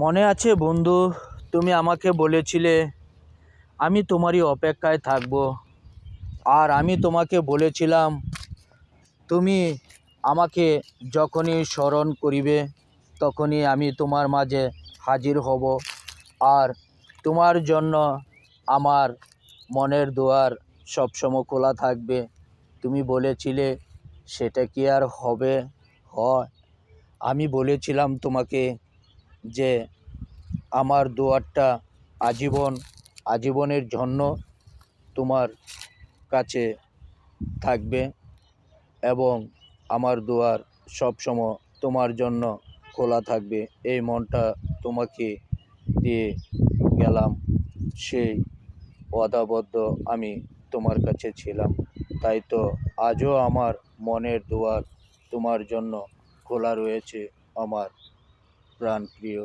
মনে আছে বন্ধু, তুমি আমাকে বলেছিলে আমি তোমারই অপেক্ষায় থাকব। আর আমি তোমাকে বলেছিলাম তুমি আমাকে যখনই স্মরণ করিবে তখনই আমি তোমার মাঝে হাজির হব। আর তোমার জন্য আমার মনের দুয়ার সবসময় খোলা থাকবে। তুমি বলেছিলে, সেটা কি আর হবে? হয়। আমি বলেছিলাম তোমাকে যে আমার দুয়ারটা আজীবনের জন্য তোমার কাছে থাকবে এবং আমার দুয়ার সবসময় তোমার জন্য খোলা থাকবে। এই মনটা তোমাকে দিয়ে গেলাম, সেই ওয়াদাবদ্ধ আমি তোমার কাছে ছিলাম। তাই তো আজও আমার মনের দুয়ার তোমার জন্য খোলা রয়েছে, আমার প্রাণপ্রিয়